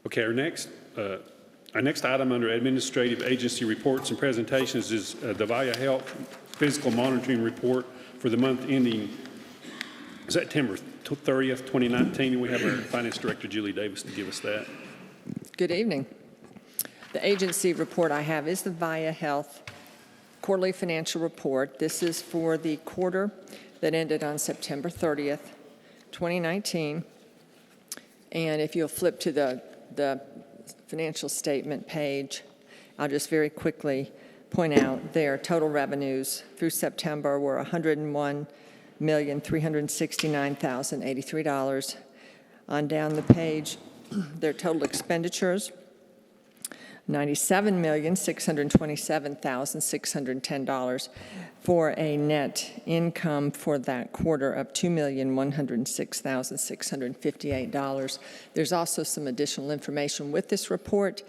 Okay, our next item under administrative agency reports and presentations is the Via Health Physical Monitoring Report for the month ending September 30th, 2019. And we have our Finance Director, Julie Davis, to give us that. Good evening. The agency report I have is the Via Health Quarterly Financial Report. This is for the quarter that ended on September 30th, 2019. And if you'll flip to the financial statement page, I'll just very quickly point out their total revenues through September were $101,369,083. On down the page, their total expenditures, $97,627,610, for a net income for that quarter of $2,106,658. There's also some additional information with this report.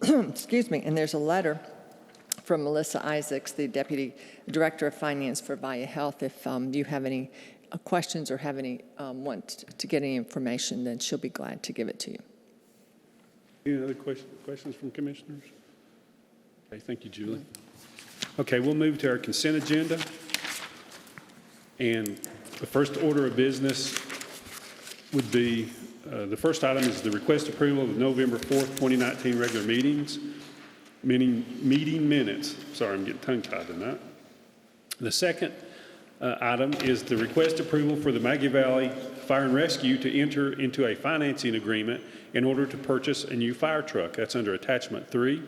Excuse me, and there's a letter from Melissa Isaacs, the Deputy Director of Finance for Via Health. If you have any questions or have any want to get any information, then she'll be glad to give it to you. Any other questions from commissioners? Okay, thank you, Julie. Okay, we'll move to our consent agenda. And the first order of business would be, the first item is the request approval of the November 4th, 2019 regular meeting minutes. Sorry, I'm getting tongue-tied tonight. The second item is the request approval for the Maggie Valley Fire and Rescue to enter into a financing agreement in order to purchase a new fire truck. That's under attachment 3.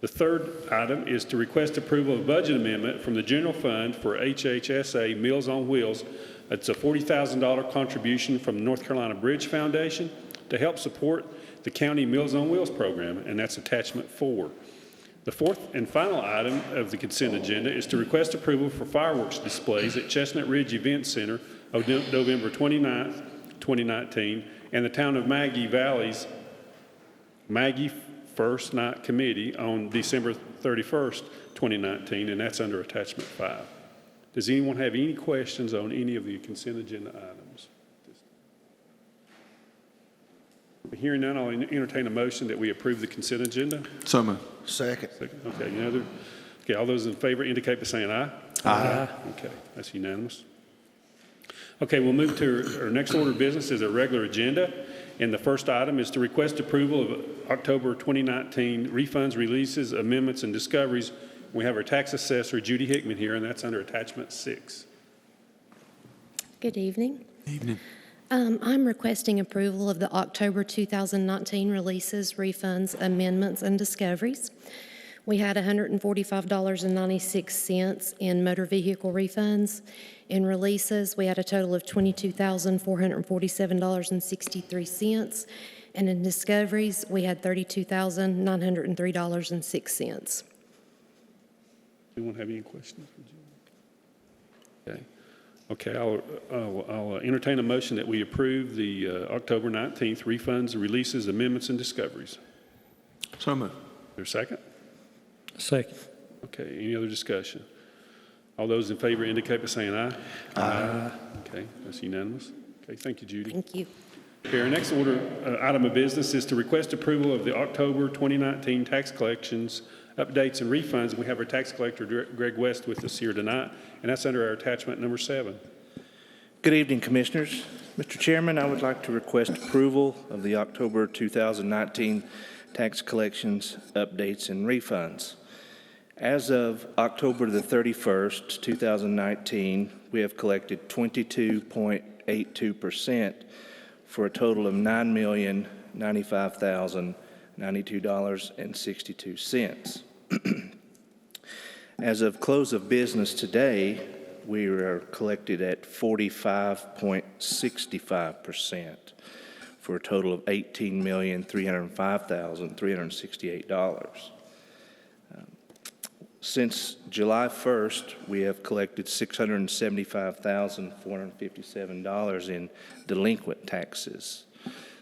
The third item is to request approval of budget amendment from the general fund for HHSA Meals on Wheels. It's a $40,000 contribution from the North Carolina Bridge Foundation to help support the county Meals on Wheels program, and that's attachment 4. The fourth and final item of the consent agenda is to request approval for fireworks displays at Chestnut Ridge Event Center on November 29th, 2019, and the town of Maggie Valley's Maggie First Night Committee on December 31st, 2019, and that's under attachment 5. Does anyone have any questions on any of the consent agenda items? Hearing none, I'll entertain a motion that we approve the consent agenda. So moved. Second. Okay, any other? Okay, all those in favor indicate by saying aye. Aye. Okay, that's unanimous. Okay, we'll move to our next order of business is a regular agenda. And the first item is to request approval of October 2019 refunds, releases, amendments, and discoveries. We have our tax assessor, Judy Hickman, here, and that's under attachment 6. Good evening. Evening. I'm requesting approval of the October 2019 releases, refunds, amendments, and discoveries. We had $145.96 in motor vehicle refunds. In releases, we had a total of $22,447.63. And in discoveries, we had $32,903.06. Anyone have any questions for Judy? Okay. Okay, I'll entertain a motion that we approve the October 19th refunds, releases, amendments, and discoveries. So moved. Is there a second? Second. Okay, any other discussion? All those in favor indicate by saying aye. Aye. Okay, that's unanimous. Okay, thank you, Judy. Thank you. Okay, our next item of business is to request approval of the October 2019 tax collections, updates, and refunds. We have our tax collector, Greg West, with us here tonight, and that's under our attachment number 7. Good evening, Commissioners. Mr. Chairman, I would like to request approval of the October 2019 tax collections, updates, and refunds. As of October the 31st, 2019, we have collected 22.82% for a total of $9,095,092.62. As of close of business today, we are collected at 45.65% for a total of $18,305,368. Since July 1st, we have collected $675,457 in delinquent taxes.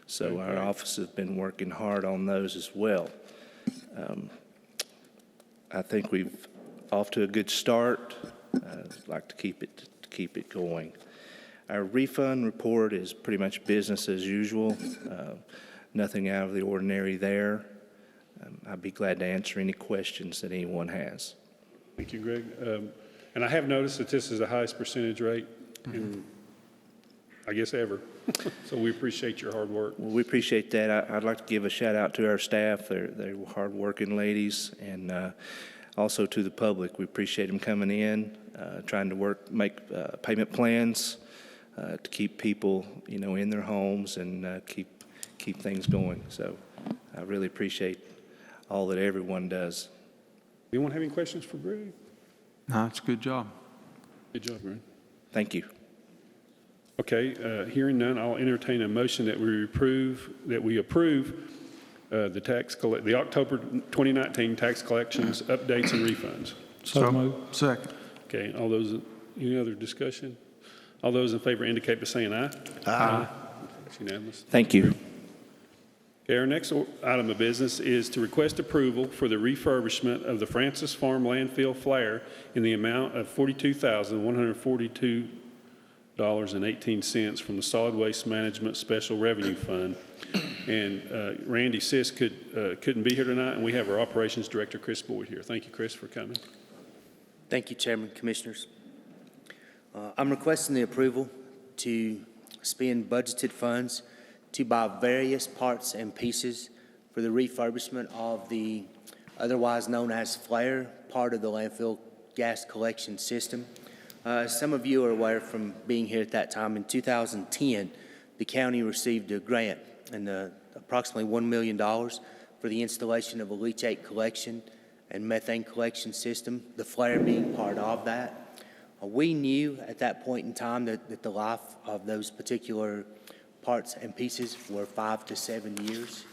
So our office has been working hard on those as well. I think we've off to a good start. I'd like to keep it going. Our refund report is pretty much business as usual. nothing out of the ordinary there. I'd be glad to answer any questions that anyone has. Thank you, Greg. And I have noticed that this is the highest percentage rate in, I guess, ever. So we appreciate your hard work. Well, we appreciate that. I'd like to give a shout out to our staff. They're hardworking ladies, and also to the public. We appreciate them coming in, trying to make payment plans to keep people, in their homes and keep things going. So I really appreciate all that everyone does. Anyone have any questions for Greg? No, it's a good job. Good job, Greg. Thank you. Okay, hearing none, I'll entertain a motion that we approve the October 2019 tax collections updates and refunds. So moved. Second. Okay, any other discussion? All those in favor indicate by saying aye. Aye. It's unanimous. Thank you. Okay, our next item of business is to request approval for the refurbishment of the Francis Farm landfill flare in the amount of $42,142.18 from the Solid Waste Management Special Revenue Fund. And Randy Sisk couldn't be here tonight, and we have our Operations Director, Chris Boyd, here. Thank you, Chris, for coming. Thank you, Chairman, Commissioners. I'm requesting the approval to spend budgeted funds to buy various parts and pieces for the refurbishment of the otherwise known as flare part of the landfill gas collection system. Some of you are aware from being here at that time, in 2010, the county received a grant and approximately $1 million for the installation of a leachate collection and methane collection system, the flare being part of that. We knew at that point in time that the life of those particular parts and pieces were 5 to 7 years.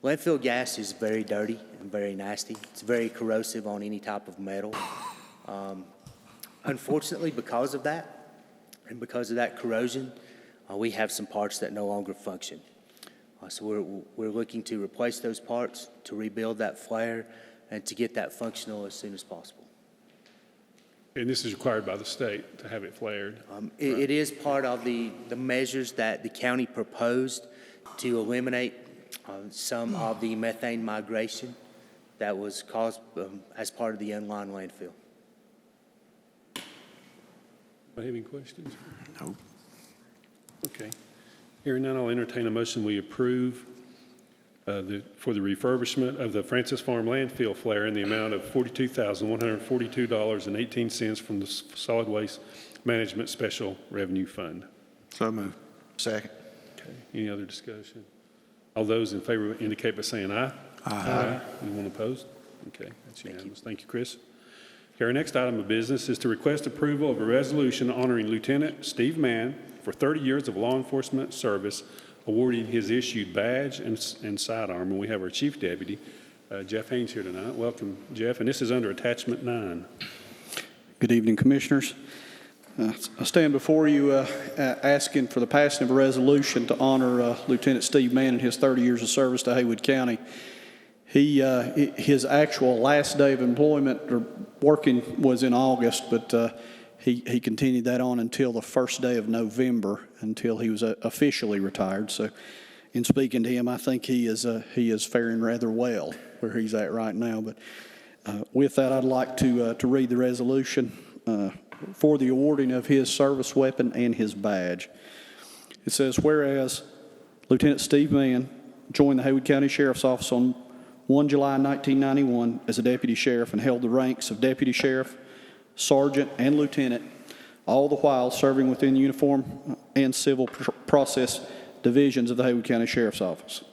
Landfill gas is very dirty and very nasty. It's very corrosive on any type of metal. Unfortunately, because of that, and because of that corrosion, we have some parts that no longer function. So we're looking to replace those parts, to rebuild that flare, and to get that functional as soon as possible. And this is required by the state to have it flared. It is part of the measures that the county proposed to eliminate some of the methane migration that was caused as part of the unlined landfill. Do I have any questions? No. Okay. Hearing none, I'll entertain a motion we approve for the refurbishment of the Francis Farm landfill flare in the amount of $42,142.18 from the Solid Waste Management Special Revenue Fund. So moved. Second. Okay. Any other discussion? All those in favor indicate by saying aye. Aye. Anyone opposed? Okay, that's unanimous. Thank you, Chris. Okay, our next item of business is to request approval of a resolution honoring Lieutenant Steve Mann for 30 years of law enforcement service, awarding his issued badge and sidearm. And we have our Chief Deputy, Jeff Haynes, here tonight. Welcome, Jeff. And this is under Attachment 9. Good evening, Commissioners. I stand before you asking for the passing of a resolution to honor Lieutenant Steve Mann and his 30 years of service to Haywood County. His actual last day of employment or working was in August, but he continued that on until the first day of November, until he was officially retired. So in speaking to him, I think he is faring rather well where he's at right now. But with that, I'd like to read the resolution for the awarding of his service weapon and his badge. It says, whereas Lieutenant Steve Mann joined the Haywood County Sheriff's Office on 1 July 1991 as a deputy sheriff and held the ranks of deputy sheriff, sergeant, and lieutenant, all the while serving within the uniform and civil process divisions of the Haywood County Sheriff's Office.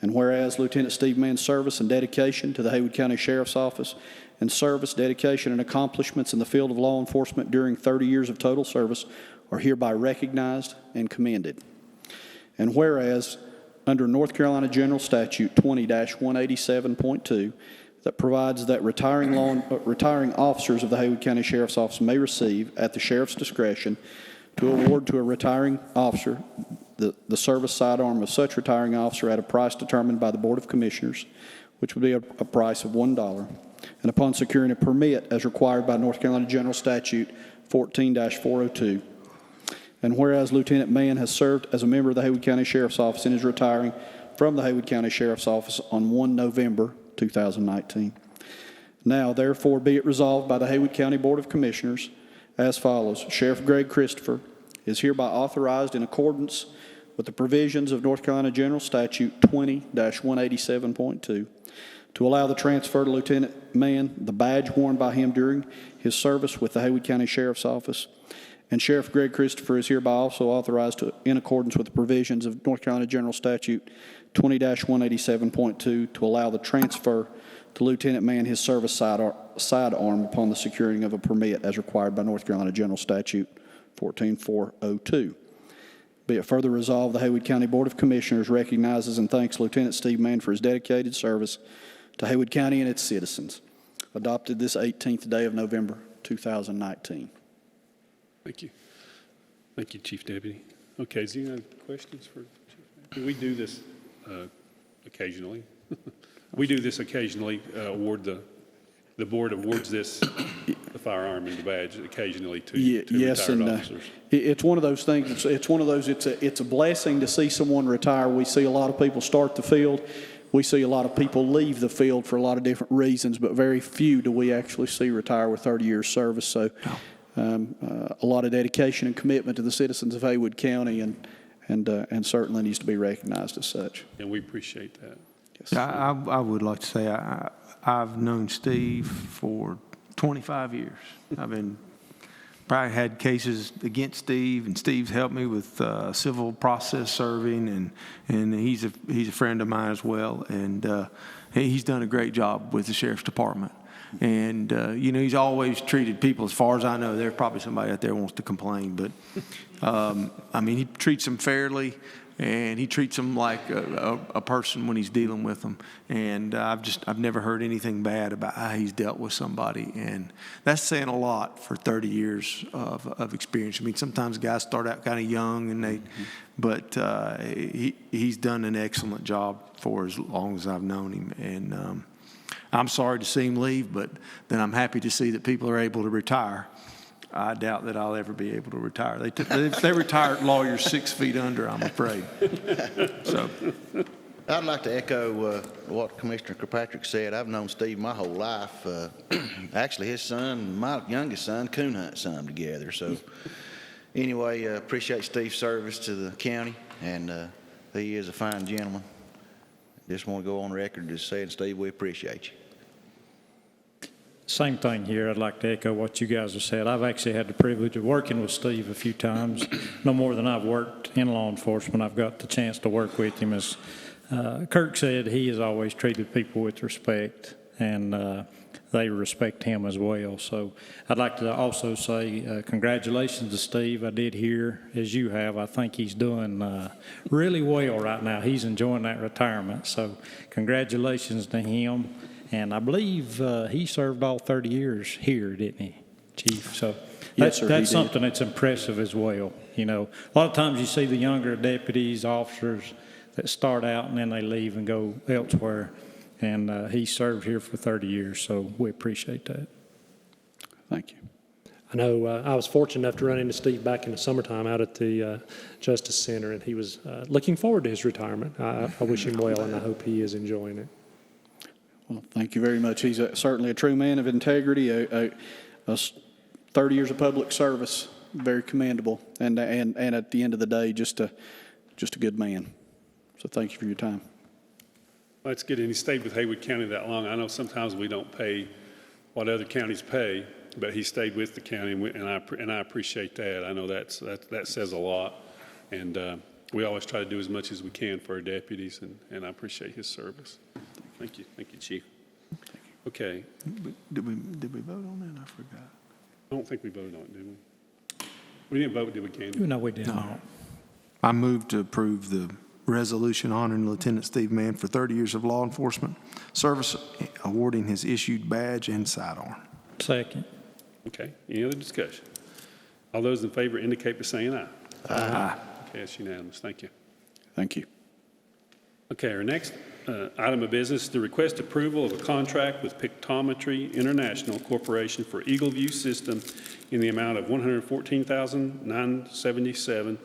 And whereas Lieutenant Steve Mann's service and dedication to the Haywood County Sheriff's Office and service, dedication, and accomplishments in the field of law enforcement during 30 years of total service are hereby recognized and commended. And whereas under North Carolina General Statute 20-187.2, that provides that retiring officers of the Haywood County Sheriff's Office may receive, at the sheriff's discretion, to award to a retiring officer the service sidearm of such retiring officer at a price determined by the Board of Commissioners, which would be a price of $1, and upon securing a permit as required by North Carolina General Statute 14-402. And whereas Lieutenant Mann has served as a member of the Haywood County Sheriff's Office and is retiring from the Haywood County Sheriff's Office on 1 November 2019. Now, therefore, be it resolved by the Haywood County Board of Commissioners as follows. Sheriff Greg Christopher is hereby authorized in accordance with the provisions of North Carolina General Statute 20-187.2 to allow the transfer to Lieutenant Mann, the badge worn by him during his service with the Haywood County Sheriff's Office. And Sheriff Greg Christopher is hereby also authorized to, in accordance with the provisions of North Carolina General Statute 20-187.2 to allow the transfer to Lieutenant Mann his service sidearm upon the securing of a permit as required by North Carolina General Statute 14402. Be it further resolved, the Haywood County Board of Commissioners recognizes and thanks Lieutenant Steve Mann for his dedicated service to Haywood County and its citizens. Adopted this 18th day of November 2019. Thank you. Thank you, Chief Deputy. Okay, is there any other questions for Chief? We do this occasionally. We do this occasionally, the board awards this, the firearm and the badge occasionally to Yes, retired and officers. it's one of those things, it's one of those, it's a blessing to see someone retire. We see a lot of people start the field. We see a lot of people leave the field for a lot of different reasons, but very few do we actually see retire with 30 years service. So a lot of dedication and commitment to the citizens of Haywood County and certainly needs to be recognized as such. And we appreciate that. Yes. I would like to say I've known Steve for 25 years. I've probably had cases against Steve, and Steve's helped me with civil process serving, and he's a friend of mine as well, and he's done a great job with the Sheriff's Department. And, he's always treated people, as far as I know, there's probably somebody out there who wants to complain, but, he treats them fairly, and he treats them like a person when he's dealing with them. And I've never heard anything bad about how he's dealt with somebody. And that's saying a lot for 30 years of experience. Sometimes guys start out kind of young, and but he's done an excellent job for as long as I've known him. And I'm sorry to see him leave, but then I'm happy to see that people are able to retire. I doubt that I'll ever be able to retire. They retire lawyers 6 feet under, I'm afraid. So, I'd like to echo what Commissioner Kirkpatrick said. I've known Steve my whole life. Actually, his son, my youngest son, coon hunt some together. So, anyway, appreciate Steve's service to the county, and he is a fine gentleman. Just want to go on record as saying, Steve, we appreciate you. Same thing here. I'd like to echo what you guys have said. I've actually had the privilege of working with Steve a few times. No more than I've worked in law enforcement, I've got the chance to work with him. As Kirk said, he has always treated people with respect, and they respect him as well. So I'd like to also say congratulations to Steve. I did hear, as you have, I think he's doing really well right now. He's enjoying that retirement. So congratulations to him. And I believe he served all 30 years here, didn't he, Chief? So Yes, sir, that's he did. something that's impressive as well. A lot of times you see the younger deputies, officers that start out and then they leave and go elsewhere. And he served here for 30 years, so we appreciate that. Thank you. I know I was fortunate enough to run into Steve back in the summertime out at the Justice Center, and he was looking forward to his retirement. I wish him well, and I hope he is enjoying it. Well, thank you very much. He's certainly a true man of integrity, a 30 years of public service, very commendable, and at the end of the day, just a good man. So thank you for your time. That's good, and he stayed with Haywood County that long. I know sometimes we don't pay what other counties pay, but he stayed with the county, and I appreciate that. I know that says a lot, and we always try to do as much as we can for our deputies, and I appreciate his service. Thank you, Chief. Okay. did we vote on that? I forgot. I don't think we voted on it, did we? We didn't vote, did we, Candy? No, we didn't. No. I move to approve the resolution honoring Lieutenant Steve Mann for 30 years of law enforcement service, awarding his issued badge and sidearm. Second. Okay, any other discussion? All those in favor indicate by saying aye. Aye. Okay, that's unanimous. Thank you. Thank you. Okay, our next item of business, the request approval of a contract with Pictometry International Corporation for Eagle View System in the amount of $114,977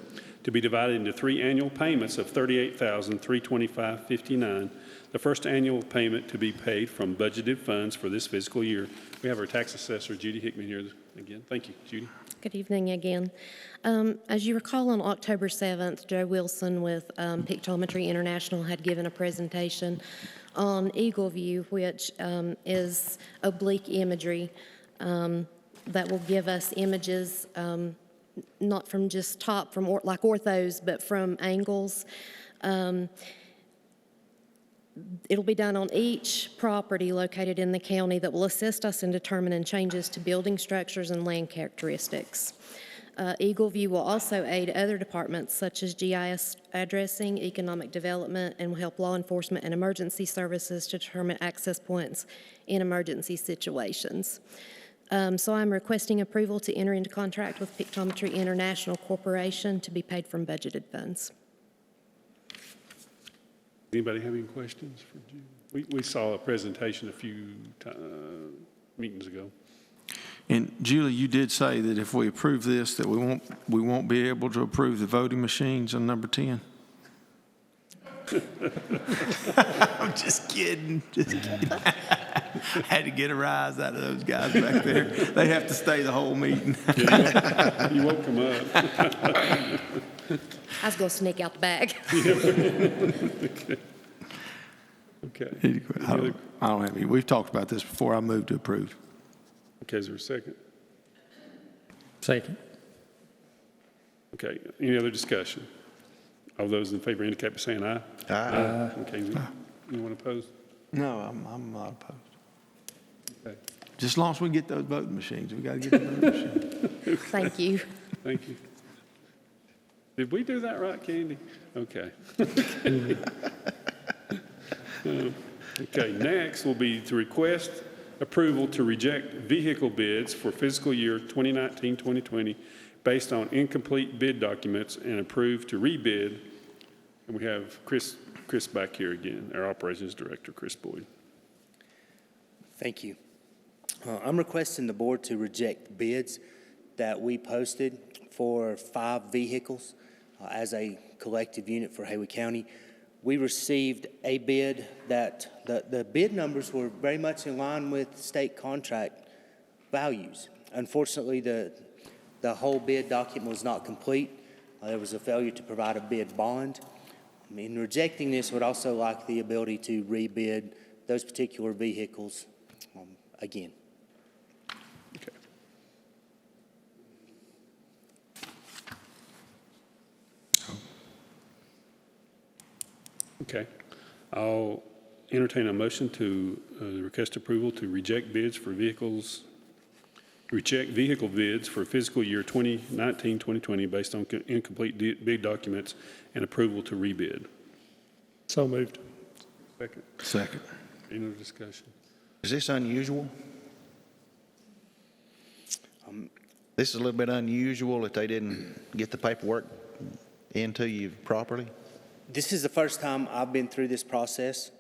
to be divided into 3 annual payments of $38,325.59. The first annual payment to be paid from budgeted funds for this fiscal year. We have our tax assessor, Judy Hickman, here again. Thank you, Judy. Good evening again. As you recall, on October 7th, Joe Wilson with Pictometry International had given a presentation on Eagle View, which is oblique imagery that will give us images not from just top, from like orthos, but from angles. It'll be done on each property located in the county that will assist us in determining changes to building structures and land characteristics. Eagle View will also aid other departments such as GIS addressing, economic development, and will help law enforcement and emergency services to determine access points in emergency situations. So I'm requesting approval to enter into contract with Pictometry International Corporation to be paid from budgeted funds. Anybody have any questions for Judy? We saw a presentation a few meetings ago. And Julie, you did say that if we approve this, that we won't be able to approve the voting machines on number 10. I'm just kidding. Just kidding. Had to get a rise out of those guys back there. They have to stay the whole meeting. You woke them up. I was going to sneak out the bag. Okay. I don't have any. We've talked about this before. I moved to approve. Okay, is there a second? Second. Okay, any other discussion? All those in favor indicate by saying aye. Aye. Okay, anyone opposed? No, I'm not opposed. Okay, Just as long as we get those voting machines, we got to get the voting machines. Thank you. thank you. Did we do that right, Candy? Okay. Okay, next will be to request approval to reject vehicle bids for fiscal year 2019-2020 based on incomplete bid documents and approve to rebid. And we have Chris back here again, our operations director, Chris Boyd. Thank you. I'm requesting the board to reject bids that we posted for 5 vehicles as a collective unit for Haywood County. We received a bid that the bid numbers were very much in line with state contract values. Unfortunately, the whole bid document was not complete. There was a failure to provide a bid bond. In rejecting this, would also like the ability to rebid those particular vehicles again. Okay. Okay. I'll entertain a motion to request approval to reject vehicle bids for fiscal year 2019-2020 based on incomplete bid documents and approval to rebid. So moved. Second. Any other discussion? Is this unusual? This is a little bit unusual that they didn't get the paperwork into you properly? This is the first time I've been through this process.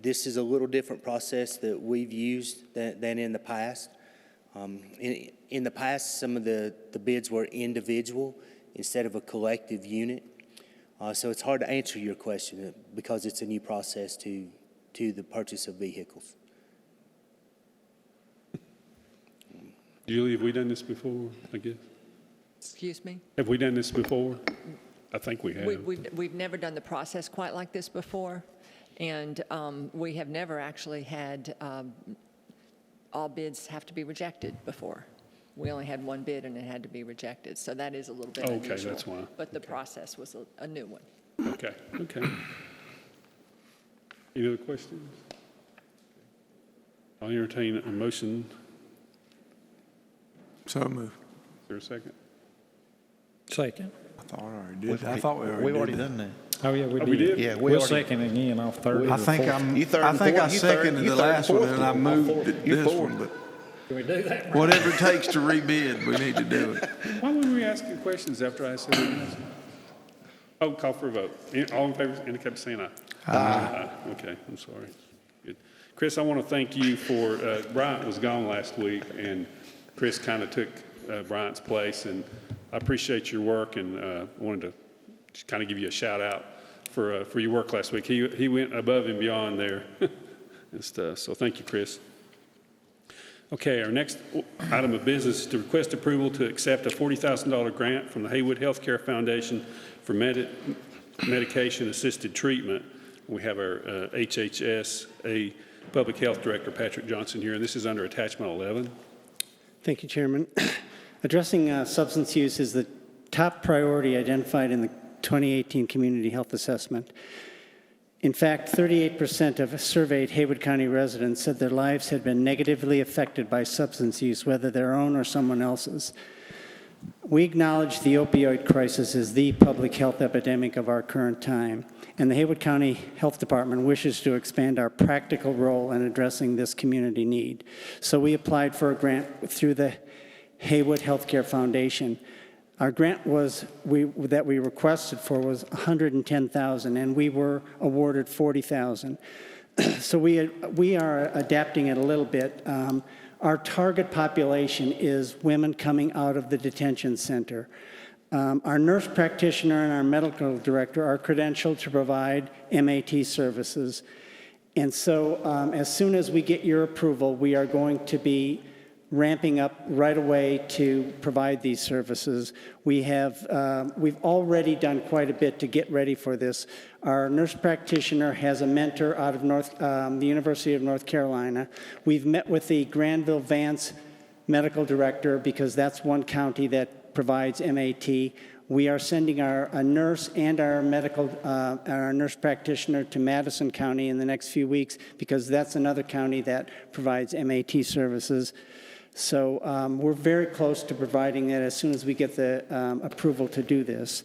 This is a little different process that we've used than in the past. In the past, some of the bids were individual instead of a collective unit. So it's hard to answer your question because it's a new process to the purchase of vehicles. Julie, have we done this before, I guess? Excuse me? Have we done this before? I think we have. We've never done the process quite like this before, and we have never actually had all bids have to be rejected before. We only had one bid and it had to be rejected, so that is a little bit unusual. Okay, that's why. But the process was a new one. Okay. Any other questions? I'll entertain a motion. So moved. Is there a second? Second. I thought I already did. I thought We've already done that. Oh, yeah, we Oh, we did. did? Yeah, We'll already- second again off third. I or think fourth. I'm. You third I and think I fourth. You third- seconded you the third and last one, fourth and I on moved fourth. You this fourth. one. But Can we do that? whatever it takes to rebid, we need to do it. Why wouldn't we ask you questions after I said it? Oh, call for a vote. All in favor, indicate by saying aye. Okay, I'm sorry. Good. Chris, I want to thank you for, Bryant was gone last week, and Chris kind of took Bryant's place, and I appreciate your work, and wanted to just kind of give you a shout out for your work last week. He went above and beyond there and stuff, so thank you, Chris. Okay, our next item of business is to request approval to accept a $40,000 grant from the Haywood Healthcare Foundation for medication-assisted treatment. We have our HHSA Public Health Director, Patrick Johnson, here, and this is under Attachment 11. Thank you, Chairman. Addressing substance use is the top priority identified in the 2018 Community Health Assessment. In fact, 38% of surveyed Haywood County residents said their lives had been negatively affected by substance use, whether their own or someone else's. We acknowledge the opioid crisis is the public health epidemic of our current time, and the Haywood County Health Department wishes to expand our practical role in addressing this community need. So we applied for a grant through the Haywood Healthcare Foundation. Our grant that we requested for was $110,000, and we were awarded $40,000. So we are adapting it a little bit. Our target population is women coming out of the detention center. Our nurse practitioner and our medical director are credentialed to provide MAT services. And so as soon as we get your approval, we are going to be ramping up right away to provide these services. We've already done quite a bit to get ready for this. Our nurse practitioner has a mentor out of the University of North Carolina. We've met with the Granville-Vance medical director because that's one county that provides MAT. We are sending a nurse and our nurse practitioner to Madison County in the next few weeks because that's another county that provides MAT services. So we're very close to providing that as soon as we get the approval to do this.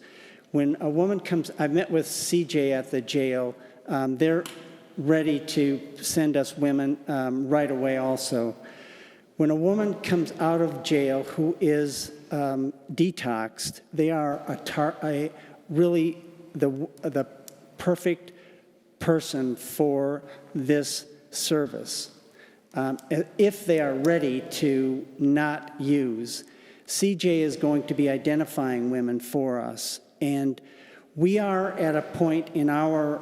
When a woman comes, I've met with CJ at the jail. They're ready to send us women right away also. When a woman comes out of jail who is detoxed, they are really the perfect person for this service. If they are ready to not use, CJ is going to be identifying women for us. And we are at a point in our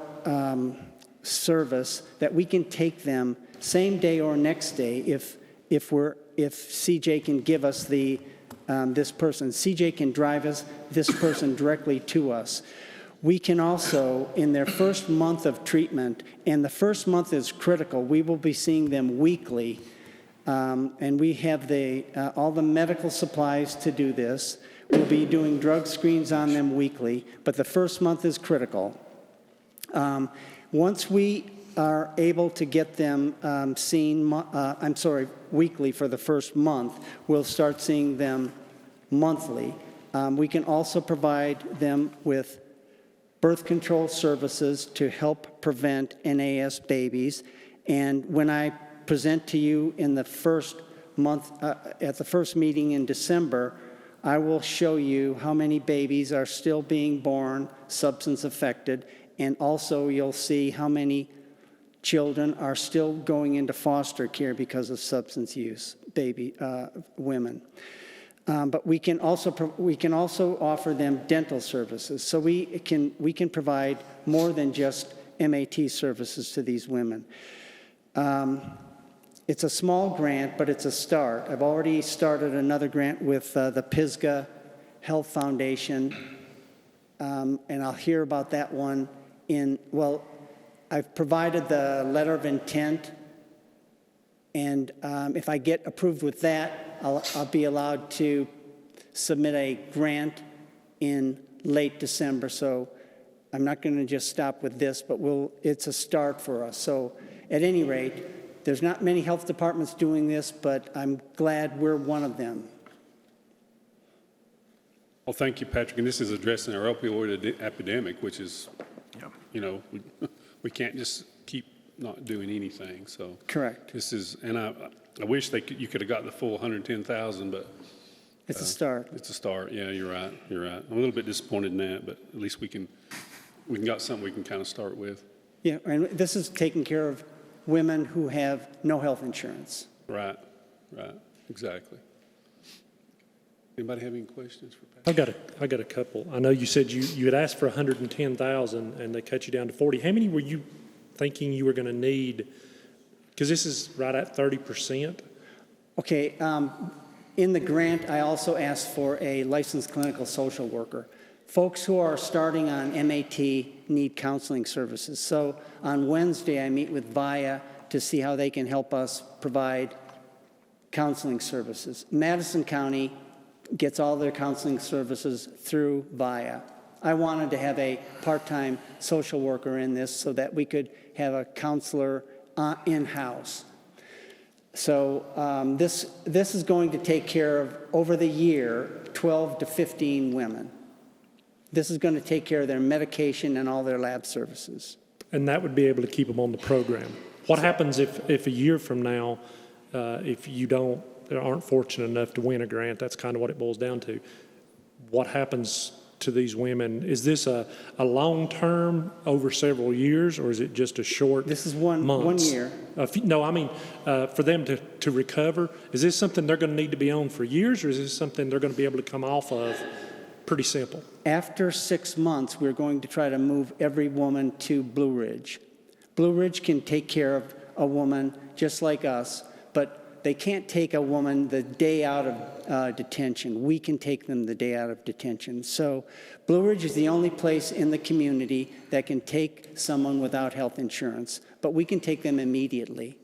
service that we can take them same day or next day if CJ can give us this person. CJ can drive this person directly to us. We can also, in their first month of treatment, and the first month is critical, we will be seeing them weekly, and we have all the medical supplies to do this. We'll be doing drug screens on them weekly, but the first month is critical. Once we are able to get them weekly for the first month, we'll start seeing them monthly. We can also provide them with birth control services to help prevent NAS babies. And when I present to you in the first month, at the first meeting in December, I will show you how many babies are still being born substance affected, and also you'll see how many children are still going into foster care because of substance use, women. But we can also offer them dental services. So we can provide more than just MAT services to these women. It's a small grant, but it's a start. I've already started another grant with the Pisgah Health Foundation, and I'll hear about that one I've provided the letter of intent, and if I get approved with that, I'll be allowed to submit a grant in late December. So I'm not going to just stop with this, but it's a start for us. So at any rate, there's not many health departments doing this, but I'm glad we're one of them. Well, thank you, Patrick. And this is addressing our opioid epidemic, which is, we can't just keep not doing anything. So Correct. This is, and I wish you could have got the full 110,000, but it's a start. It's a start. Yeah, you're right. I'm a little bit disappointed in that, but at least we got something we can kind of start with. Yeah, and this is taking care of women who have no health insurance. Right, exactly. Anybody have any questions for Pat? I got a couple. I know you said you had asked for 110,000 and they cut you down to 40. How many were you thinking you were going to need? Because this is right at 30%. Okay, in the grant, I also asked for a licensed clinical social worker. Folks who are starting on MAT need counseling services. So on Wednesday, I meet with VIA to see how they can help us provide counseling services. Madison County gets all their counseling services through VIA. I wanted to have a part-time social worker in this so that we could have a counselor in-house. So this is going to take care of, over the year, 12 to 15 women. This is going to take care of their medication and all their lab services. And that would be able to keep them on the program. What happens if a year from now, if you aren't fortunate enough to win a grant? That's kind of what it boils down to. What happens to these women? Is this a long-term over several years, or is it just a short This is one year. No, I mean, for them to recover, is this something they're going to need to be on for years, or is this something they're going to be able to come off of pretty simple? After 6 months, we're going to try to move every woman to Blue Ridge. Blue Ridge can take care of a woman just like us, but they can't take a woman the day out of detention. We can take them the day out of detention. So Blue Ridge is the only place in the community that can take someone without health insurance, but we can take them immediately.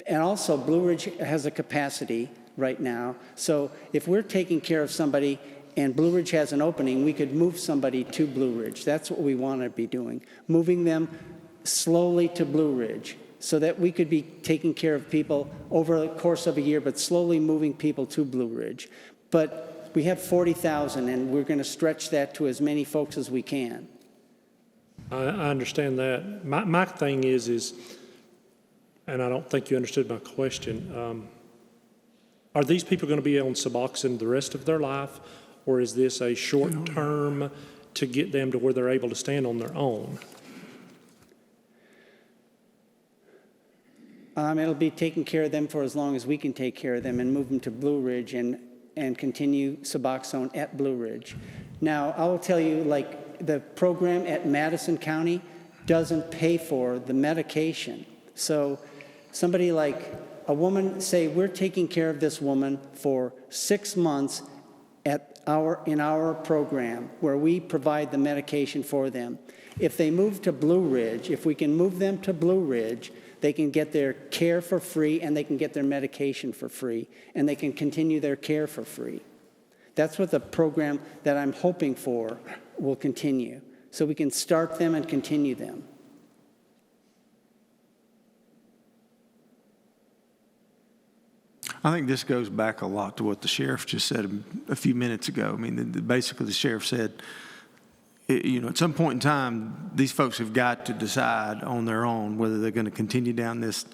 And also, Blue Ridge has a capacity right now. So if we're taking care of somebody and Blue Ridge has an opening, we could move somebody to Blue Ridge. That's what we want to be doing, moving them slowly to Blue Ridge, so that we could be taking care of people over the course of a year, but slowly moving people to Blue Ridge. But we have 40,000, and we're going to stretch that to as many folks as we can. I understand that. My thing is, and I don't think you understood my question, are these people going to be on Suboxone the rest of their life, or is this a short term to get them to where they're able to stand on their own? It'll be taking care of them for as long as we can take care of them and move them to Blue Ridge and continue Suboxone at Blue Ridge. Now, I will tell you, like, the program at Madison County doesn't pay for the medication. So somebody like a woman, say we're taking care of this woman for 6 months in our program where we provide the medication for them. If they move to Blue Ridge, if we can move them to Blue Ridge, they can get their care for free and they can get their medication for free and they can continue their care for free. That's what the program that I'm hoping for will continue. So we can start them and continue them. I think this goes back a lot to what the sheriff just said a few minutes ago. I mean, basically the sheriff said, at some point in time, these folks have got to decide on their own whether they're going to continue down this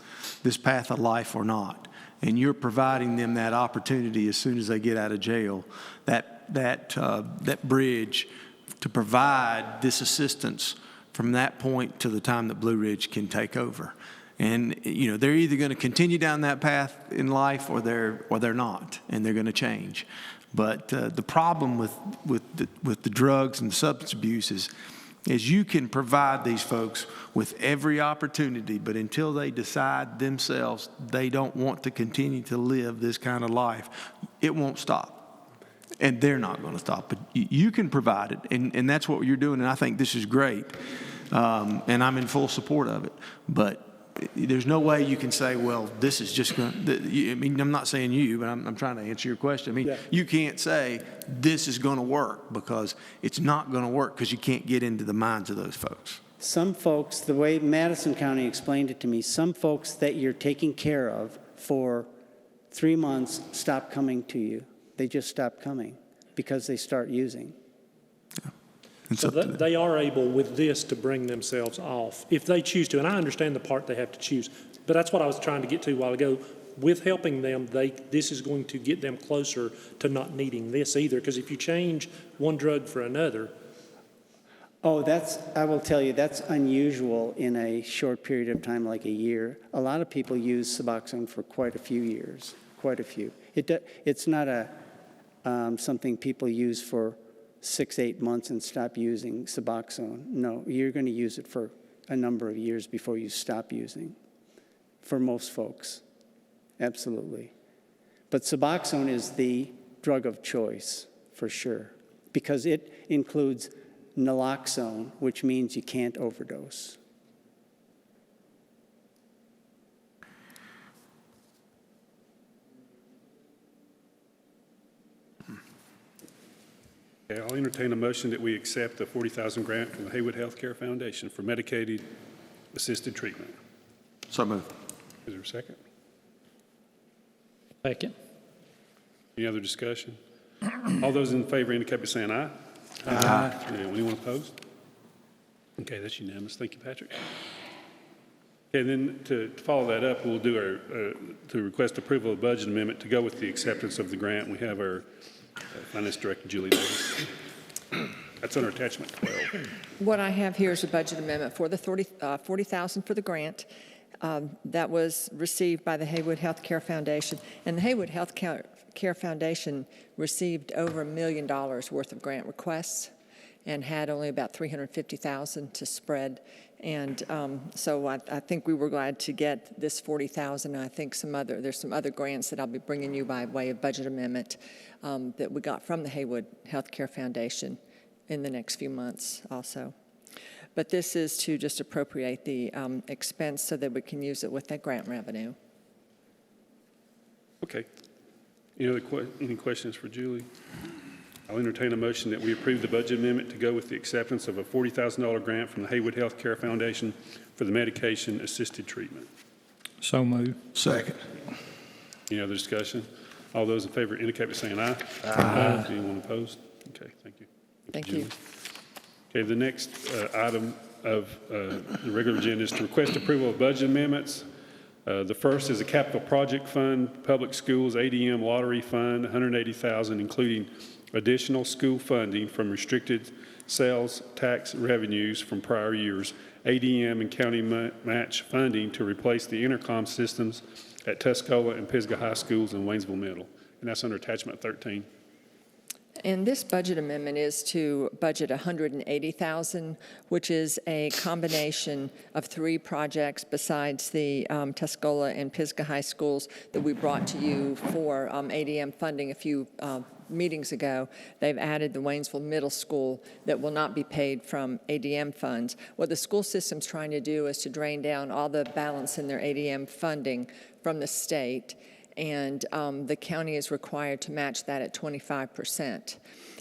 path of life or not. And you're providing them that opportunity as soon as they get out of jail, that bridge to provide this assistance from that point to the time that Blue Ridge can take over. And they're either going to continue down that path in life or they're not, and they're going to change. But the problem with the drugs and the substance abuse is you can provide these folks with every opportunity, but until they decide themselves they don't want to continue to live this kind of life, it won't stop. And they're not going to stop. But you can provide it, and that's what you're doing, and I think this is great. And I'm in full support of it. But there's no way you can say, well, this is just going to, I'm not saying you, but I'm trying to answer your question. You can't say this is going to work because it's not going to work because you can't get into the minds of those folks. Some folks, the way Madison County explained it to me, some folks that you're taking care of for 3 months stop coming to you. They just stop coming because they start using. Yeah. So they are able with this to bring themselves off if they choose to. And I understand the part they have to choose. But that's what I was trying to get to a while ago. With helping them, this is going to get them closer to not needing this either. Because if you change one drug for another. Oh, I will tell you, that's unusual in a short period of time, like a year. A lot of people use Suboxone for quite a few years, quite a few. It's not something people use for 6-8 months and stop using Suboxone. No, you're going to use it for a number of years before you stop using, for most folks, absolutely. But Suboxone is the drug of choice, for sure, because it includes naloxone, which means you can't overdose. Okay, I'll entertain a motion that we accept the $40,000 grant from the Haywood Healthcare Foundation for medicated assisted treatment. So moved. Is there a second? Second. Any other discussion? All those in favor indicate by saying aye. Aye. Anyone opposed? Okay, that's unanimous. Thank you, Patrick. Okay, then to follow that up, we'll do to request approval of the budget amendment to go with the acceptance of the grant. We have our Finance Director, Julie Davis. That's under attachment 12. What I have here is a budget amendment for the $40,000 for the grant that was received by the Haywood Healthcare Foundation. And the Haywood Healthcare Foundation received over $1 million worth of grant requests and had only about $350,000 to spread. And so I think we were glad to get this $40,000. I think there's some other grants that I'll be bringing you by way of budget amendment that we got from the Haywood Healthcare Foundation in the next few months also. But this is to just appropriate the expense so that we can use it with that grant revenue. Okay. Any questions for Julie? I'll entertain a motion that we approve the budget amendment to go with the acceptance of a $40,000 grant from the Haywood Healthcare Foundation for the medication-assisted treatment. So moved. Second. Any other discussion? All those in favor indicate by saying aye. Aye. Anyone opposed? Okay, thank you. Thank Julie. you. Okay, the next item of the regular agenda is to request approval of budget amendments. The first is a capital project fund, public schools ADM lottery fund, $180,000, including additional school funding from restricted sales tax revenues from prior years, ADM and county match funding to replace the intercom systems at Tuscola and Pisgah High Schools in Waynesville Middle. And that's under attachment 13. And this budget amendment is to budget $180,000, which is a combination of 3 projects besides the Tuscola and Pisgah High Schools that we brought to you for ADM funding a few meetings ago. They've added the Waynesville Middle School that will not be paid from ADM funds. What the school system's trying to do is to drain down all the balance in their ADM funding from the state, and the county is required to match that at 25%.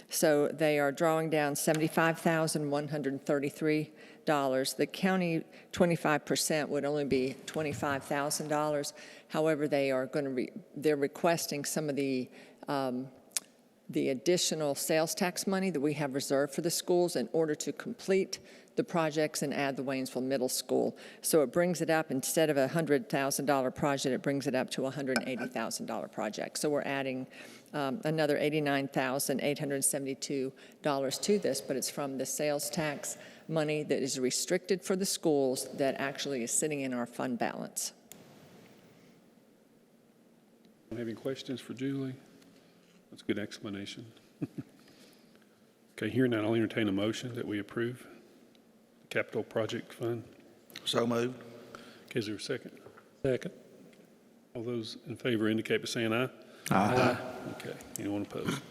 So they are drawing down $75,133. The county 25% would only be $25,000. However, they're requesting some of the additional sales tax money that we have reserved for the schools in order to complete the projects and add the Waynesville Middle School. So it brings it up, instead of a $100,000 project, it brings it up to a $180,000 project. So we're adding another $89,872 to this, but it's from the sales tax money that is restricted for the schools that actually is sitting in our fund balance. Have any questions for Julie? That's a good explanation. Okay, hearing that, I'll entertain a motion that we approve the capital project fund. So moved. Okay, is there a second? Second. All those in favor indicate by saying aye. Aye. Okay, anyone opposed?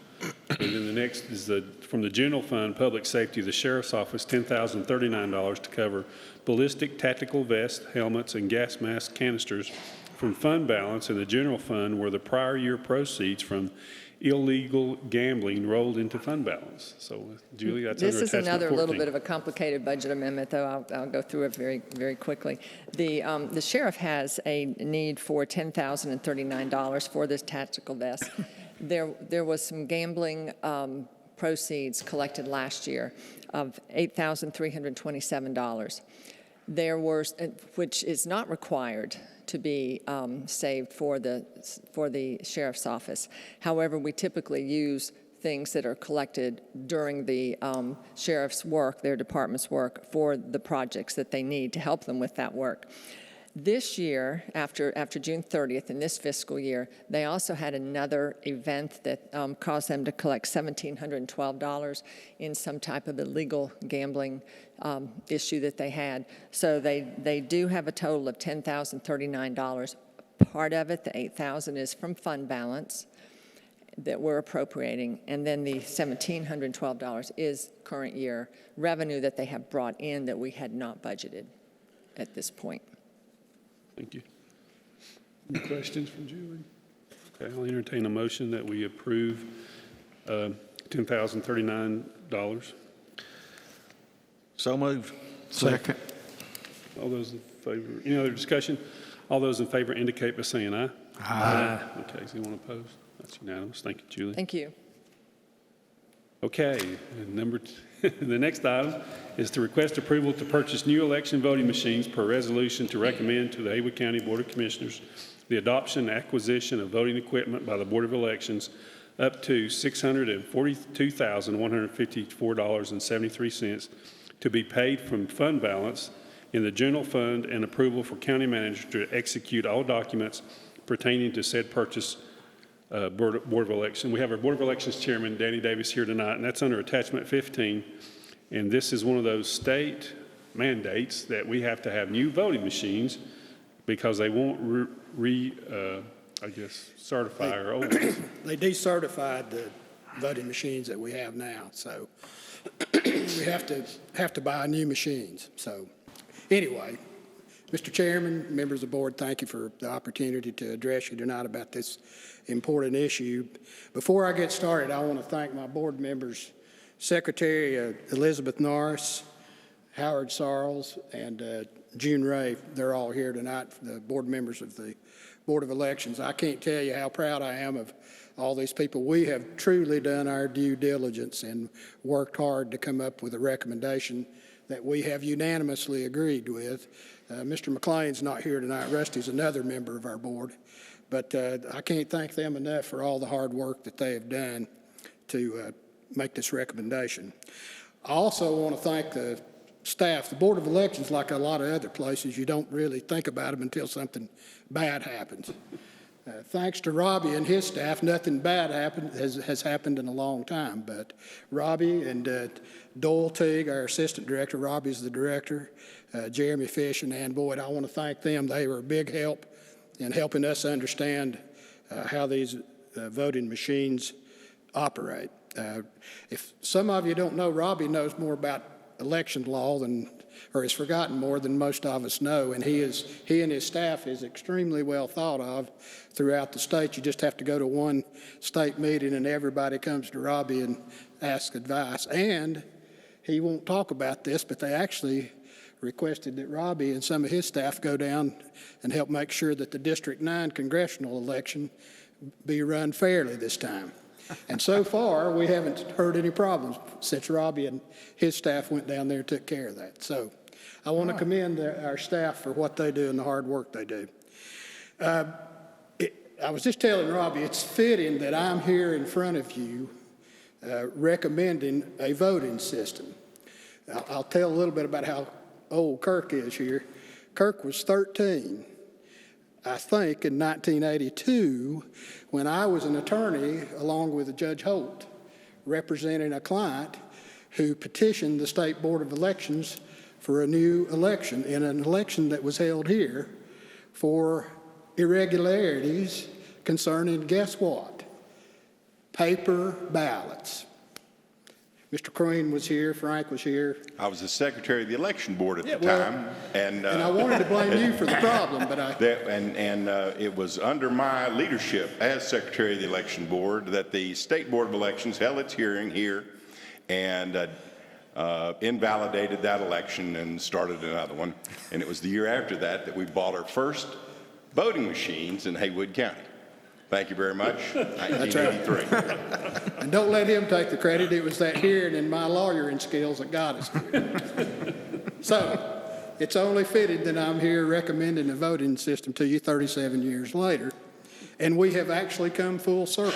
And then the next is from the general fund, public safety, the sheriff's office, $10,039 to cover ballistic tactical vests, helmets, and gas mask canisters from fund balance in the general fund where the prior year proceeds from illegal gambling rolled into fund balance. So, Julie, that's under This is attachment 14. another little bit of a complicated budget amendment, though I'll go through it very, very quickly. The sheriff has a need for $10,039 for this tactical vest. There was some gambling proceeds collected last year of $8,327. There were, which is not required to be saved for the sheriff's office. However, we typically use things that are collected during the sheriff's work, their department's work, for the projects that they need to help them with that work. This year, after June 30th, in this fiscal year, they also had another event that caused them to collect $1,712 in some type of illegal gambling issue that they had. So they do have a total of $10,039. Part of it, the $8,000, is from fund balance that we're appropriating, and then the $1,712 is current year revenue that they have brought in that we had not budgeted at this point. Thank you. Any questions from Julie? Okay, I'll entertain a motion that we approve $10,039. So moved. Second. All those in favor, any other discussion? All those in favor indicate by saying aye. Aye. Okay, is anyone opposed? That's unanimous. Thank you, Julie. Thank you. Okay, and the next item is to request approval to purchase new election voting machines per resolution to recommend to the Haywood County Board of Commissioners the adoption and acquisition of voting equipment by the Board of Elections up to $642,154.73 to be paid from fund balance in the general fund, and approval for county manager to execute all documents pertaining to said purchase. Board of Elections. We have our Board of Elections Chairman, Danny Davis, here tonight, and that's under Attachment 15. And this is one of those state mandates that we have to have new voting machines because they won't certify our old ones. They decertified the voting machines that we have now, so we have to buy new machines. So anyway, Mr. Chairman, members of the board, thank you for the opportunity to address you tonight about this important issue. Before I get started, I want to thank my board members, Secretary Elizabeth Norris, Howard Sarles, and June Ray. They're all here tonight, the board members of the Board of Elections. I can't tell you how proud I am of all these people. We have truly done our due diligence and worked hard to come up with a recommendation that we have unanimously agreed with. Mr. McLean's not here tonight. Rusty's another member of our board. But I can't thank them enough for all the hard work that they have done to make this recommendation. I also want to thank the staff. The Board of Elections, like a lot of other places, you don't really think about them until something bad happens. Thanks to Robbie and his staff, nothing bad has happened in a long time. But Robbie and Doyle Teague, our assistant director, Robbie's the director, Jeremy Fish and Ann Boyd, I want to thank them. They were a big help in helping us understand how these voting machines operate. If some of you don't know, Robbie knows more about election law or has forgotten more than most of us know, and he and his staff is extremely well thought of throughout the state. You just have to go to one state meeting and everybody comes to Robbie and asks advice. And he won't talk about this, but they actually requested that Robbie and some of his staff go down and help make sure that the District 9 congressional election be run fairly this time. And so far, we haven't heard any problems since Robbie and his staff went down there and took care of that. So I want to commend our staff for what they do and the hard work they do. I was just telling Robbie, it's fitting that I'm here in front of you recommending a voting system. I'll tell a little bit about how old Kirk is here. Kirk was 13, I think, in 1982, when I was an attorney along with Judge Holt, representing a client who petitioned the State Board of Elections for a new election, in an election that was held here for irregularities concerning, guess what? Paper ballots. Mr. Crane was here, Frank was here. I was the secretary of the election board at the time. And I wanted to blame you for the problem, but it was under my leadership as secretary of the election board that the State Board of Elections held its hearing here and invalidated that election and started another one. And it was the year after that we bought our first voting machines in Haywood County. Thank you very much. 1983. And don't let him take the credit. It was that hearing and my lawyering skills that got us here. So it's only fitting that I'm here recommending a voting system to you 37 years later. And we have actually come full circle.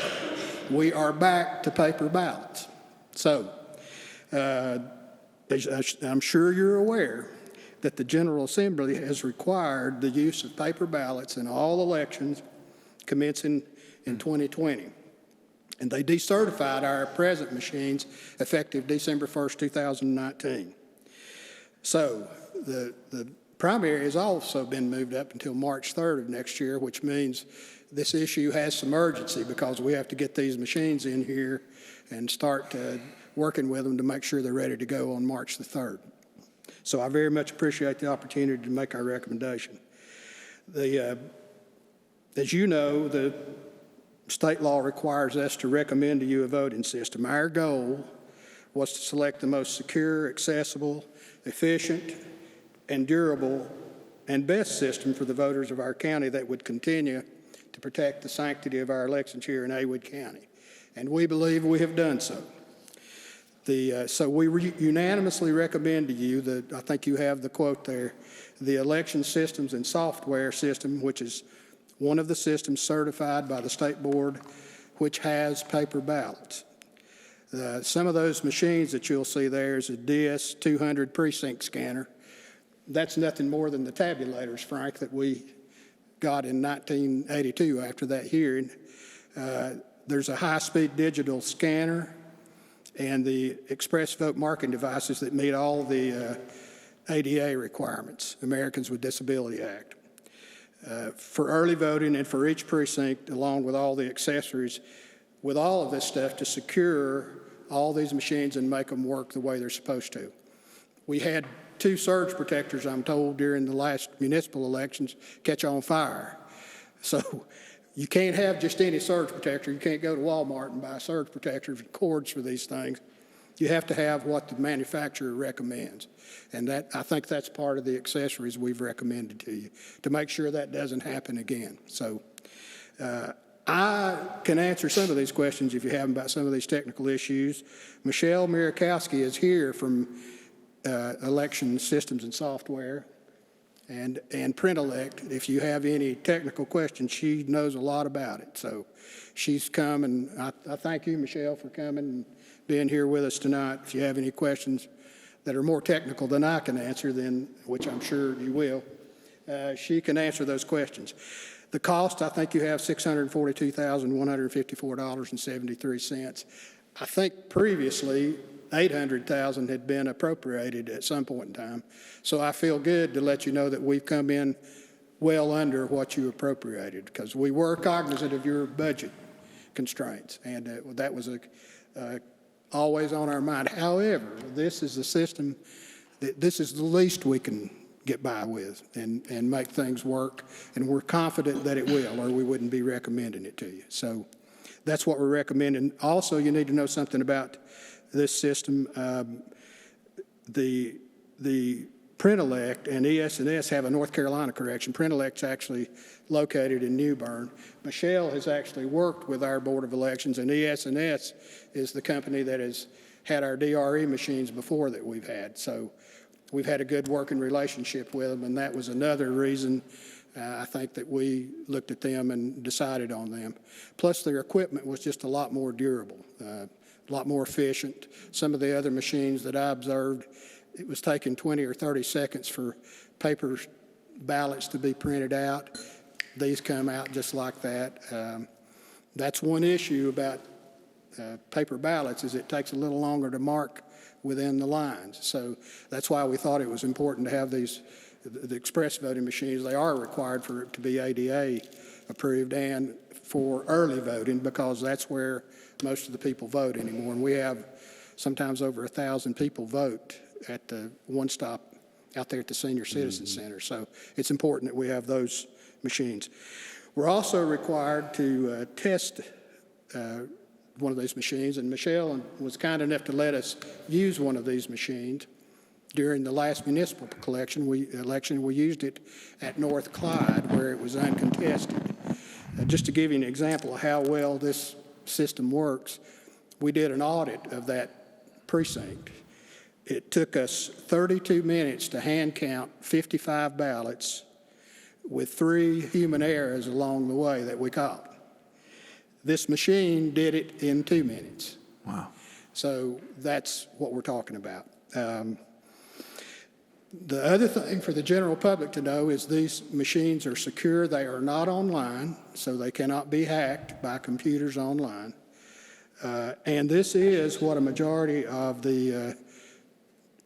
we are back to paper ballots. So, I'm sure you're aware that the General Assembly has required the use of paper ballots in all elections commencing in 2020. And they decertified our present machines effective December 1st, 2019. So the primary has also been moved up until March 3rd of next year, which means this issue has some urgency because we have to get these machines in here and start working with them to make sure they're ready to go on March the 3rd. So I very much appreciate the opportunity to make our recommendation. As you know, the state law requires us to recommend to you a voting system. Our goal was to select the most secure, accessible, efficient, and durable and best system for the voters of our county that would continue to protect the sanctity of our elections here in Haywood County. And we believe we have done so. So we unanimously recommend to you that, I think you have the quote there, the election systems and software system, which is one of the systems certified by the state board, which has paper ballots. Some of those machines that you'll see there is a DS-200 precinct scanner. That's nothing more than the tabulators, Frank, that we got in 1982 after that hearing. There's a high-speed digital scanner and the express vote marking devices that meet all the ADA requirements, Americans with Disability Act. For early voting and for each precinct, along with all the accessories, with all of this stuff to secure all these machines and make them work the way they're supposed to. We had 2 surge protectors, I'm told, during the last municipal elections catch on fire. So you can't have just any surge protector. You can't go to Walmart and buy surge protectors and cords for these things. You have to have what the manufacturer recommends. And that, I think that's part of the accessories we've recommended to you to make sure that doesn't happen again. So I can answer some of these questions if you have them about some of these technical issues. Michelle Mirakowski is here from Election Systems and Software. And Print Elect, if you have any technical questions, she knows a lot about it. So she's come, and I thank you, Michelle, for coming and being here with us tonight. If you have any questions that are more technical than I can answer, then, which I'm sure you will, she can answer those questions. The cost, I think you have $642,154.73. I think previously $800,000 had been appropriated at some point in time. So I feel good to let you know that we've come in well under what you appropriated, because we were cognizant of your budget constraints, and that was always on our mind. However, this is the system, this is the least we can get by with and make things work, and we're confident that it will, or we wouldn't be recommending it to you. So that's what we're recommending. Also, you need to know something about this system. The Print Elect and ES&S have a North Carolina correction. Print Elect's actually located in New Bern. Michelle has actually worked with our Board of Elections, and ES&S is the company that has had our DRE machines before that we've had. So we've had a good working relationship with them, and that was another reason I think that we looked at them and decided on them. Plus, their equipment was just a lot more durable, a lot more efficient. Some of the other machines that I observed, it was taking 20 or 30 seconds for paper ballots to be printed out. These come out just like that. That's one issue about paper ballots, is it takes a little longer to mark within the lines. So that's why we thought it was important to have these, the express voting machines. They are required for it to be ADA approved and for early voting, because that's where most of the people vote anymore. And we have sometimes over 1,000 people vote at the one stop out there at the Senior Citizen Center. So it's important that we have those machines. We're also required to test one of these machines, and Michelle was kind enough to let us use one of these machines during the last municipal election. We used it at North Clyde, where it was uncontested. Just to give you an example of how well this system works, we did an audit of that precinct. It took us 32 minutes to hand count 55 ballots with 3 human errors along the way that we caught. This machine did it in 2 minutes. Wow. So that's what we're talking about. The other thing for the general public to know is these machines are secure. They are not online, so they cannot be hacked by computers online. And this is what a majority of the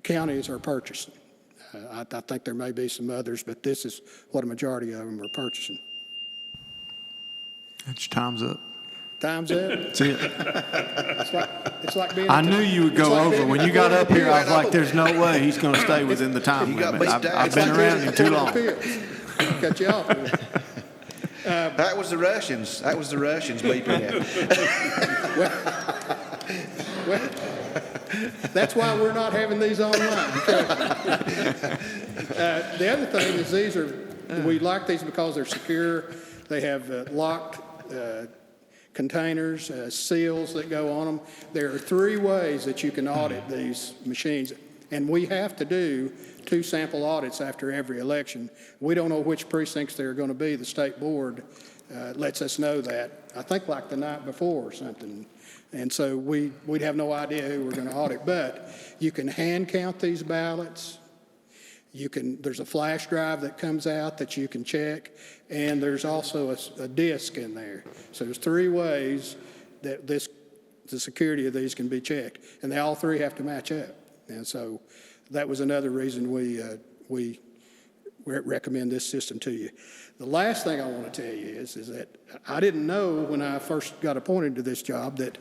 counties are purchasing. I think there may be some others, but this is what a majority of them are purchasing. That's time's up. Time's up. That's it. It's like being. I knew you would go over. When you got up here, I was like, know. there's no way he's going to stay within the time You got limit. beat down. I've been around him too long. Cut you off. That was the Russians. That was the Russians beeping at me. Well, that's why we're not having these online. The other thing is we like these because they're secure. They have locked containers, seals that go on them. There are 3 ways that you can audit these machines, and we have to do 2 sample audits after every election. We don't know which precincts they're going to be. The state board lets us know that, I think like the night before or something. And so we'd have no idea who we're going to audit. But you can hand count these ballots. There's a flash drive that comes out that you can check, and there's also a disk in there. So there's 3 ways that the security of these can be checked, and they all 3 have to match up. And so that was another reason we recommend this system to you. The last thing I want to tell you is that I didn't know when I first got appointed to this job that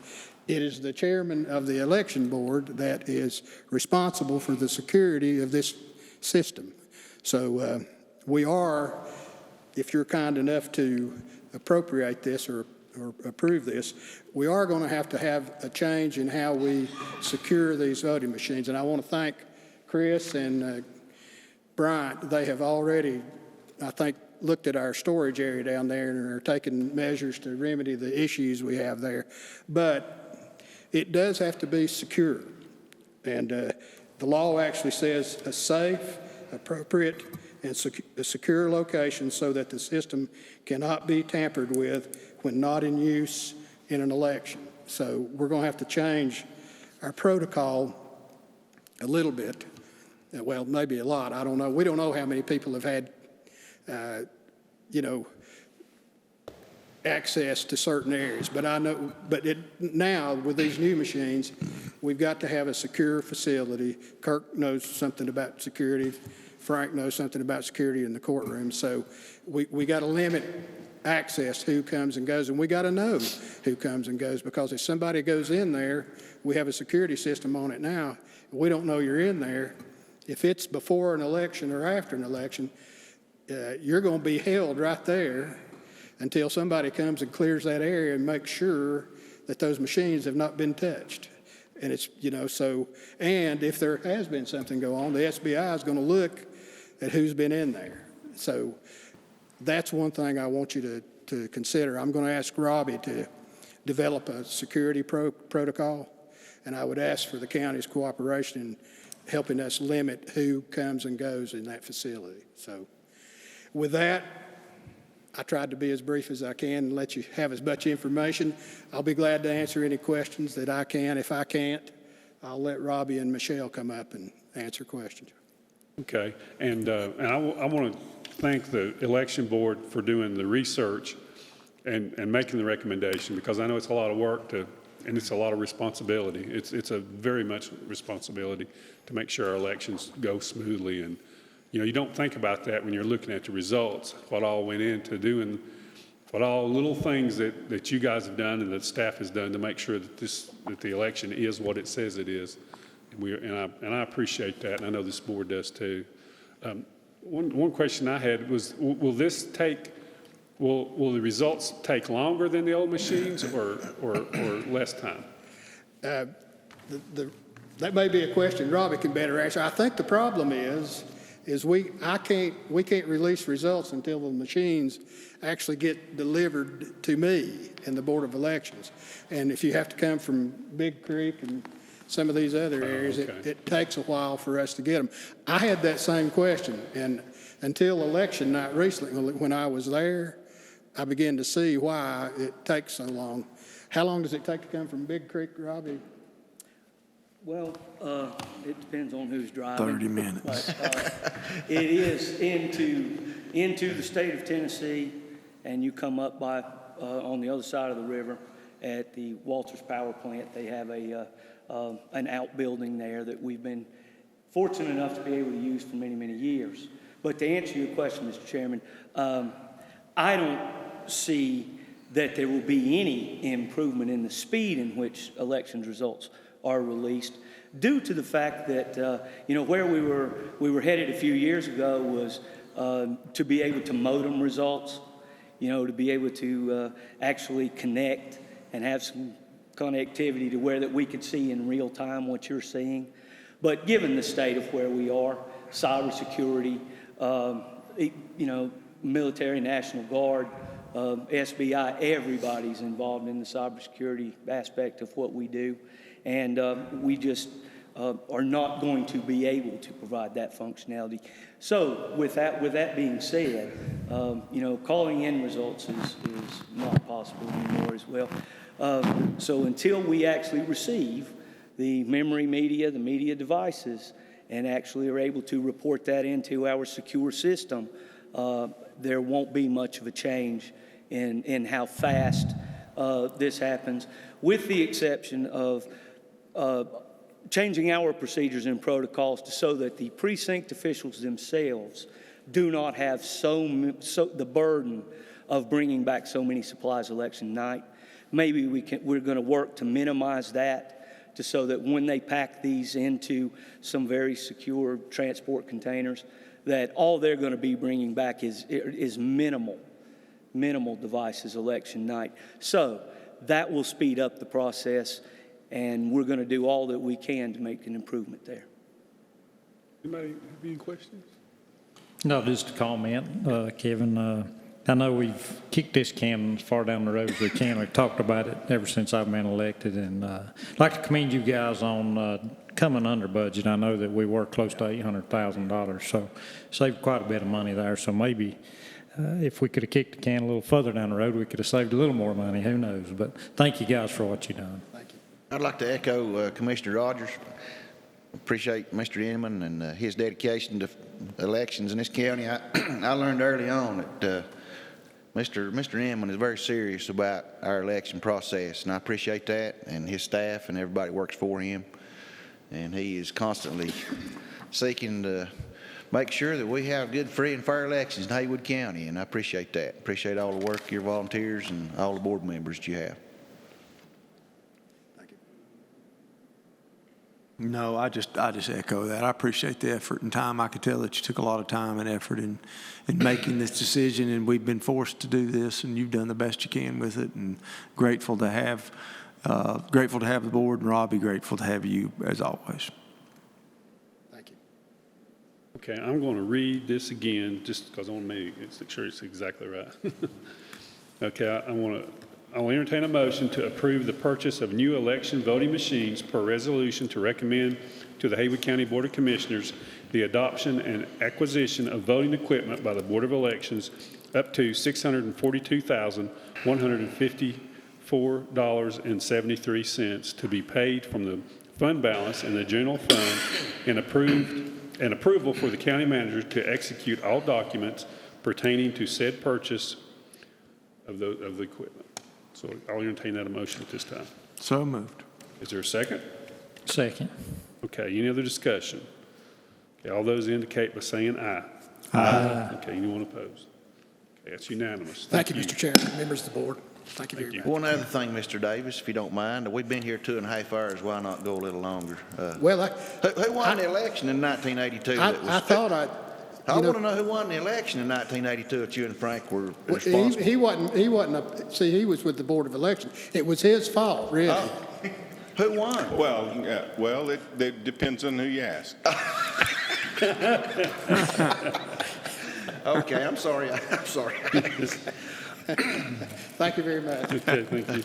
it is the chairman of the election board that is responsible for the security of this system. So we are, if you're kind enough to appropriate this or approve this, we are going to have a change in how we secure these voting machines. And I want to thank Chris and Bryant. They have already, I think, looked at our storage area down there and are taking measures to remedy the issues we have there. But it does have to be secure. And the law actually says a safe, appropriate, and a secure location so that the system cannot be tampered with when not in use in an election. So we're going to have to change our protocol a little bit. Well, maybe a lot. I don't know. We don't know how many people have had, access to certain areas. But I know. Now with these new machines, we've got to have a secure facility. Kirk knows something about security. Frank knows something about security in the courtroom. So we got to limit access who comes and goes, and we got to know who comes and goes, because if somebody goes in there, we have a security system on it now. We don't know you're in there. If it's before an election or after an election, you're going to be held right there until somebody comes and clears that area and makes sure that those machines have not been touched. And it's, and if there has been something go on, the SBI is going to look at who's been in there. So that's one thing I want you to consider. I'm going to ask Robbie to develop a security protocol, and I would ask for the county's cooperation in helping us limit who comes and goes in that facility. So with that, I tried to be as brief as I can and let you have as much information. I'll be glad to answer any questions that I can. If I can't, I'll let Robbie and Michelle come up and answer questions. Okay, and I want to thank the election board for doing the research and making the recommendation, because I know it's a lot of work and it's a lot of responsibility. It's a very much responsibility to make sure our elections go smoothly. And you don't think about that when you're looking at the results, what all went into doing, what all little things that you guys have done and that staff has done to make sure that the election is what it says it is. And I appreciate that, and I know this board does too. One question I had was, will the results take longer than the old machines or less time? That may be a question Robbie can better answer. I think the problem is we can't release results until the machines actually get delivered to me in the Board of Elections. And if you have to come from Big Creek and some of these other areas, it takes a while for us to get them. I had that same question, and until election night recently, when I was there, I begin to see why it takes so long. How long does it take to come from Big Creek, Robbie? Well, it depends on who's driving. 30 minutes. But, it is into the state of Tennessee, and you come up by, on the other side of the river at the Walters Power Plant. They have an outbuilding there that we've been fortunate enough to be able to use for many, many years. But to answer your question, Mr. Chairman, I don't see that there will be any improvement in the speed in which elections results are released, due to the fact that where we were headed a few years ago was to be able to modem results, to be able to actually connect and have some connectivity to where that we could see in real time what you're seeing. But given the state of where we are, cybersecurity, military, National Guard, SBI, everybody's involved in the cybersecurity aspect of what we do. And we just are not going to be able to provide that functionality. So with that being said, calling in results is not possible anymore as well. So until we actually receive the memory media, the media devices, and actually are able to report that into our secure system, there won't be much of a change in how fast this happens, with the exception of changing our procedures and protocols so that the precinct officials themselves do not have the burden of bringing back so many supplies election night. Maybe we're going to work to minimize that, so that when they pack these into some very secure transport containers, that all they're going to be bringing back is minimal devices election night. So that will speed up the process, and we're going to do all that we can to make an improvement there. Anybody have any questions? No, just a comment, Kevin. I know we've kicked this can as far down the road as we can. We've talked about it ever since I've been elected, and I'd like to commend you guys on coming under budget. I know that we were close to $800,000, so saved quite a bit of money there. So maybe if we could have kicked the can a little further down the road, we could have saved a little more money. Who knows? But thank you guys for what you've done. Thank you. I'd like to echo Commissioner Rogers. Appreciate Mr. Inman and his dedication to elections in this county. I learned early on that Mr. Inman is very serious about our election process, and I appreciate that, and his staff and everybody works for him. And he is constantly seeking to make sure that we have good, free, and fair elections in Haywood County, and I appreciate that. Appreciate all the work your volunteers and all the board members that you have. Thank you. No, I just echo that. I appreciate the effort and time. I could tell that you took a lot of time and effort in making this decision, and we've been forced to do this, and you've done the best you can with it, and grateful to have the board, and Robbie, grateful to have you as always. Thank you. Okay, I'm going to read this again just because I want to make sure it's exactly right. Okay, I'll entertain a motion to approve the purchase of new election voting machines per resolution to recommend to the Haywood County Board of Commissioners the adoption and acquisition of voting equipment by the Board of Elections up to $642,154.73 to be paid from the fund balance in the general fund, and approval for the county manager to execute all documents pertaining to said purchase of the equipment. So I'll entertain that motion at this time. So moved. Is there a second? Second. Okay, any other discussion? Okay, all those indicate by saying aye. Aye. Okay, anyone opposed? Okay, that's unanimous. Thank you, Mr. Chairman, members of the board. Thank you very much. One other thing, Mr. Davis, if you don't mind, we've been here 2.5 hours. Why not go a little longer? Well, Who won the election in 1982? I want to know who won the election in 1982 that you and Frank were responsible. He was with the Board of Elections. It was his fault, really. Oh. Who won? Well, it depends on who you ask. Okay, I'm sorry. Thank you very much. Okay, thank you.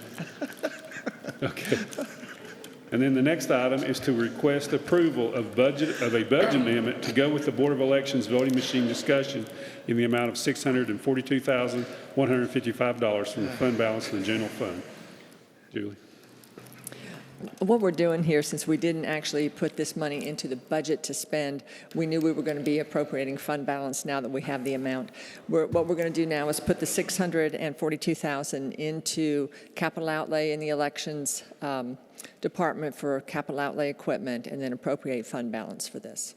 Okay. And then the next item is to request approval of a budget amendment to go with the Board of Elections voting machine discussion in the amount of $642,155 from the fund balance in the general fund. Julie? What we're doing here, since we didn't actually put this money into the budget to spend, we knew we were going to be appropriating fund balance now that we have the amount. What we're going to do now is put the $642,000 into capital outlay in the elections department for capital outlay equipment, and then appropriate fund balance for this.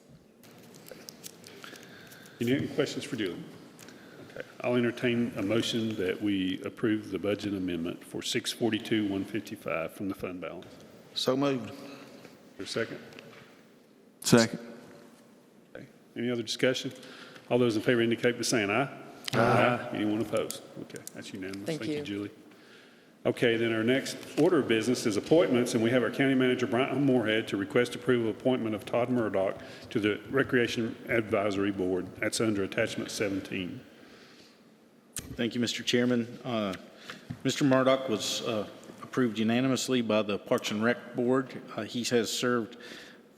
Any questions for Julie? Okay. I'll entertain a motion that we approve the budget amendment for $642,155 from the fund balance. So moved. For a second? Second. Okay. Any other discussion? All those in favor indicate by saying aye. Aye. Anyone opposed? Okay, that's unanimous. Thank you. Julie. Okay, then our next order of business is appointments, and we have our County Manager, Brian Moorhead, to request approval of appointment of Todd Murdock to the Recreation Advisory Board. That's under Attachment 17. Thank you, Mr. Chairman. Mr. Murdock was approved unanimously by the Parks and Rec Board. He has served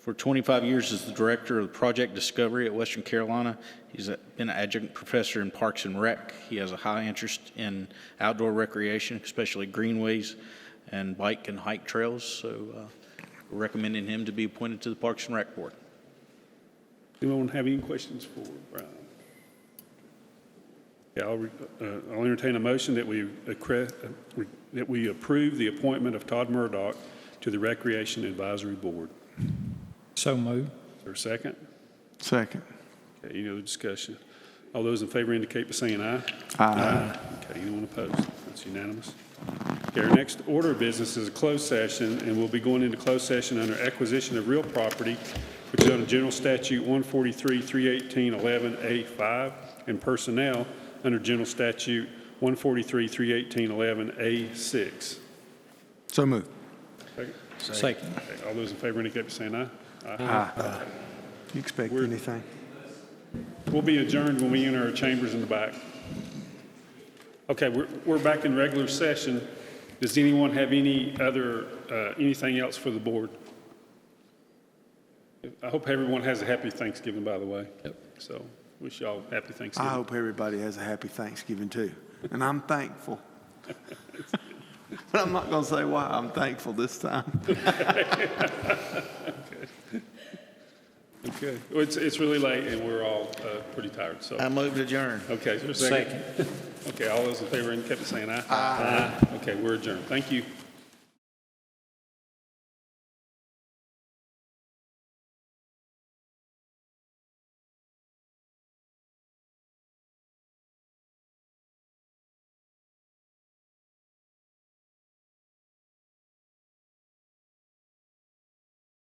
for 25 years as the Director of Project Discovery at Western Carolina. He's been an adjunct professor in Parks and Rec. He has a high interest in outdoor recreation, especially greenways and bike and hike trails. So we're recommending him to be appointed to the Parks and Rec Board. Anyone have any questions for Brian? Yeah, I'll entertain a motion that we approve the appointment of Todd Murdock to the Recreation Advisory Board. So moved. Is there a second? Second. Okay, any other discussion? All those in favor indicate by saying aye. Aye. Okay, anyone opposed? That's unanimous. Okay, our next order of business is a closed session, and we'll be going into closed session under acquisition of real property, which is under General Statute 143-318-11A5, and personnel under General Statute 143-318-11A6. So moved. Second. Okay, all those in favor indicate by saying aye. Aye. You expect anything? We'll be adjourned when we enter our chambers in the back. Okay, we're back in regular session. Does anyone have any other, anything else for the board? I hope everyone has a happy Thanksgiving, by the way. Yep. So wish y'all happy Thanksgiving. I hope everybody has a happy Thanksgiving too. And I'm thankful. But I'm not going to say why I'm thankful this time. Okay. Well, it's really late and we're all pretty tired. So I move to adjourn. Okay, so second. Okay, all those in favor indicate by saying aye. Aye. Okay, we're adjourned. Thank you.